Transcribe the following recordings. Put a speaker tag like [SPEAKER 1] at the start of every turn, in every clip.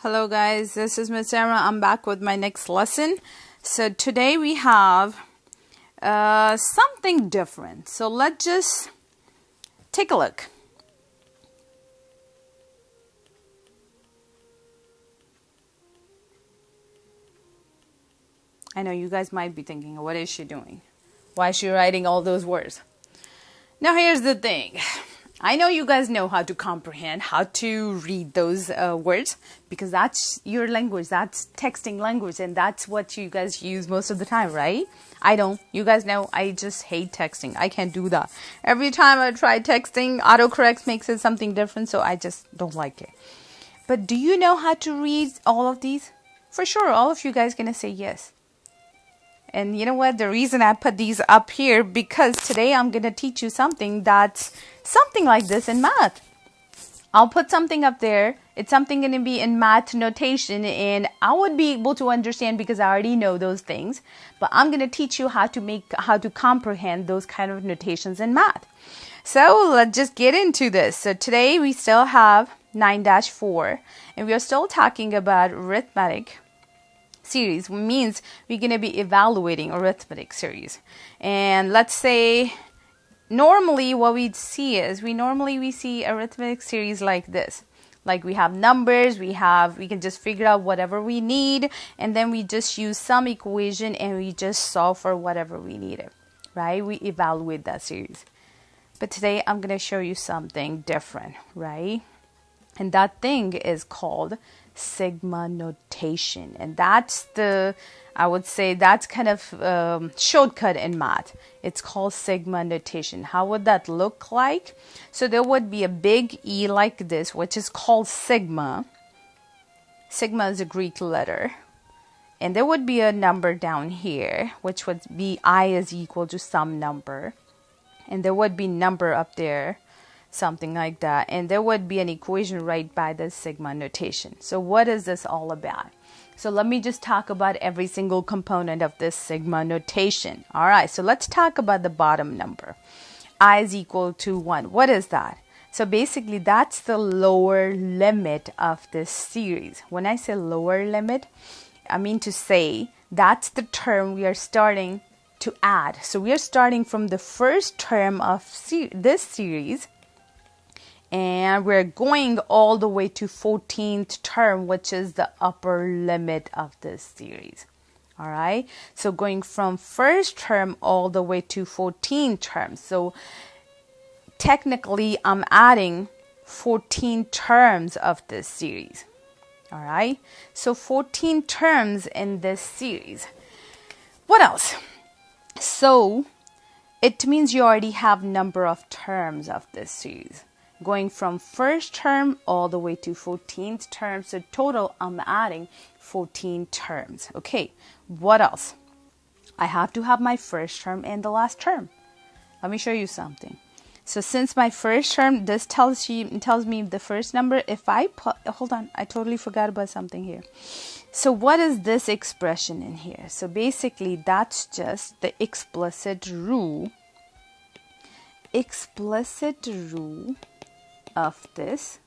[SPEAKER 1] Hello guys, this is Miss Sarah. I'm back with my next lesson. So today we have something different. So let's just take a look. I know you guys might be thinking, what is she doing? Why is she writing all those words? Now here's the thing. I know you guys know how to comprehend, how to read those words, because that's your language, that's texting language, and that's what you guys use most of the time, right? I don't. You guys know I just hate texting. I can't do that. Every time I try texting, autocorrect makes it something different, so I just don't like it. But do you know how to read all of these? For sure, all of you guys are going to say yes. And you know what? The reason I put these up here, because today I'm going to teach you something that's something like this in math. I'll put something up there. It's something going to be in math notation, and I would be able to understand because I already know those things. But I'm going to teach you how to comprehend those kind of notations in math. So let's just get into this. So today we still have 9-4, and we are still talking about arithmetic series. Means we're going to be evaluating arithmetic series. And let's say normally what we see is we see arithmetic series like this. Like we have numbers, we can just figure out whatever we need, and then we just use some equation and we just solve for whatever we needed, right? We evaluate that series. But today I'm going to show you something different, right? And that thing is called sigma notation, and that's I would say that's kind of shortcut in math. It's called sigma notation. How would that look like? So there would be a big E like this, which is called sigma. Sigma is a Greek letter, and there would be a number down here, which would be I is equal to some number, and there would be number up there, something like that, and there would be an equation right by the sigma notation. So what is this all about? So let me just talk about every single component of this sigma notation. All right, so let's talk about the bottom number. I is equal to 1. What is that? So basically that's the lower limit of this series. When I say lower limit, I mean to say that's the term we are starting to add. So we are starting from the first term of this series, and we're going all the way to 14th term, which is the upper limit of this series. All right. So going from first term all the way to 14th term. So technically, I'm adding 14 terms of this series. All right. So 14 terms in this series. What else? So it means you already have number of terms of this series, going from first term all the way to 14th term. So total, I'm adding 14 terms. Okay, what else? I have to have my first term and the last term. Let me show you something. So since my first term, this tells me the first number. If I hold on, I totally forgot about something here. So what is this expression in here? So basically, that's just the explicit rule of this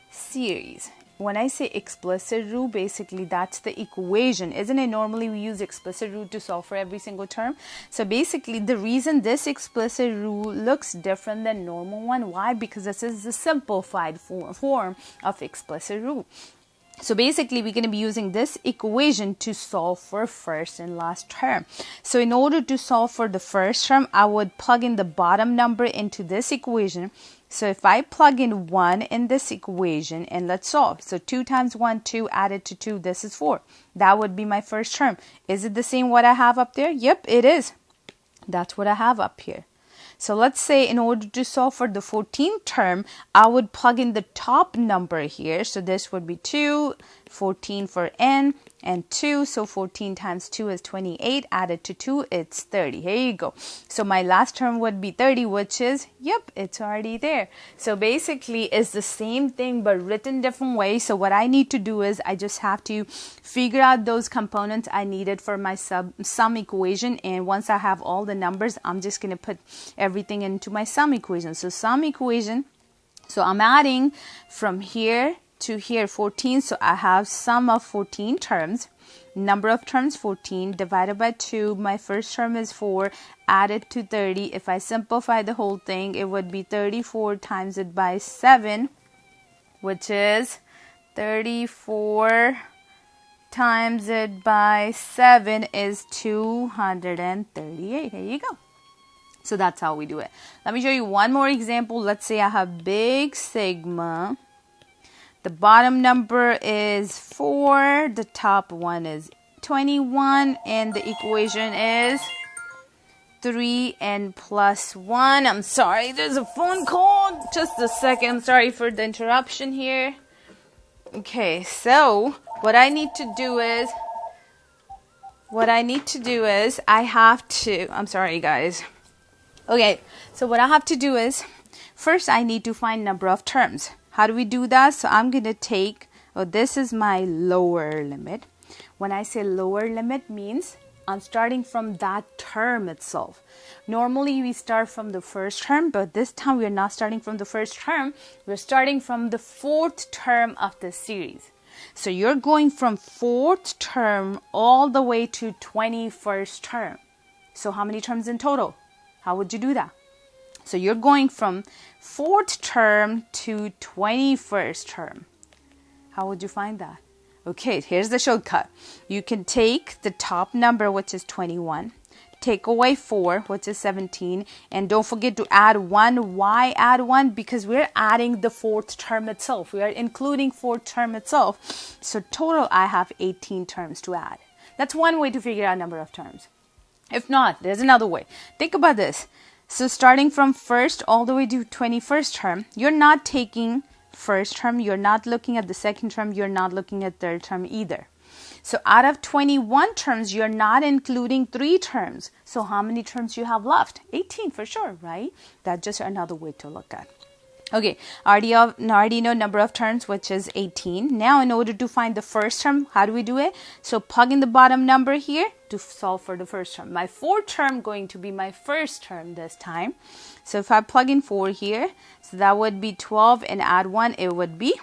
[SPEAKER 1] series. When I say explicit rule, basically that's the equation, isn't it? Normally we use explicit rule to solve for every single term. So basically the reason this explicit rule looks different than normal one, why? Because this is the simplified form of explicit rule. So basically, we're going to be using this equation to solve for first and last term. So in order to solve for the first term, I would plug in the bottom number into this equation. So if I plug in 1 in this equation, and let's solve. So 2 times 1, 2, added to 2, this is 4. That would be my first term. Is it the same what I have up there? Yep, it is. That's what I have up here. So let's say in order to solve for the 14th term, I would plug in the top number here. So this would be 2, 14 for n, and 2. So 14 times 2 is 28. Added to 2, it's 30. Here you go. So my last term would be 30, which is, yep, it's already there. So basically, it's the same thing, but written different way. So what I need to do is I just have to figure out those components I needed for my sum equation. And once I have all the numbers, I'm just going to put everything into my sum equation. So sum equation, so I'm adding from here to here 14. So I have sum of 14 terms. Number of terms 14 divided by 2. My first term is 4. Added to 30. If I simplify the whole thing, it would be 34 times it by 7, which is 34 times it by 7 is 238. Here you go. So that's how we do it. Let me show you one more example. Let's say I have big sigma. The bottom number is 4. The top one is 21. And the equation is 3n plus 1. I'm sorry, there's a phone call. Just a second. Sorry for the interruption here. Okay, so what I need to do is I have to, I'm sorry guys. Okay, so what I have to do is, first I need to find number of terms. How do we do that? So I'm going to take, this is my lower limit. When I say lower limit means I'm starting from that term itself. Normally we start from the first term, but this time we're not starting from the first term. We're starting from the fourth term of the series. So you're going from fourth term all the way to 21st term. So how many terms in total? How would you do that? So you're going from fourth term to 21st term. How would you find that? Okay, here's the shortcut. You can take the top number, which is 21, take away 4, which is 17, and don't forget to add 1. Why add 1? Because we're adding the fourth term itself. We are including fourth term itself. So total, I have 18 terms to add. That's one way to figure out number of terms. If not, there's another way. Think about this. So starting from first all the way to 21st term, you're not taking first term, you're not looking at the second term, you're not looking at third term either. So out of 21 terms, you're not including 3 terms. So how many terms you have left? 18 for sure, right? That's just another way to look at. Okay, already know number of terms, which is 18. Now in order to find the first term, how do we do it? So plug in the bottom number here to solve for the first term. My fourth term going to be my first term this time. So if I plug in 4 here, so that would be 12, and add 1, it would be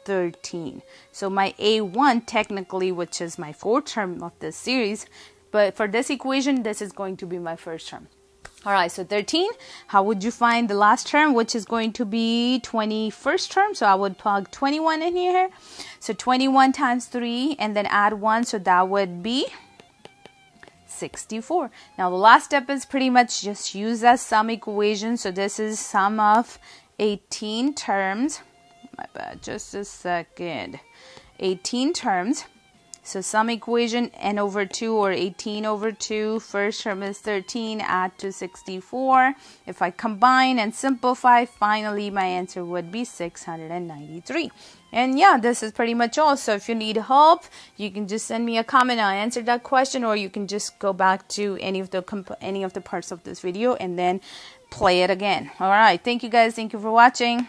[SPEAKER 1] 13. So my A1 technically, which is my fourth term of this series, but for this equation, this is going to be my first term. All right, so 13, how would you find the last term, which is going to be 21st term? So I would plug 21 in here. So 21 times 3 and then add 1, so that would be 64. Now the last step is pretty much just use as sum equation. So this is sum of 18 terms. My bad, just a second. 18 terms. So sum equation n over 2 or 18 over 2. First term is 13, add to 64. If I combine and simplify, finally my answer would be 693. And yeah, this is pretty much all. So if you need help, you can just send me a comment. I'll answer that question, or you can just go back to any of the parts of this video and then play it again. All right. Thank you guys. Thank you for watching.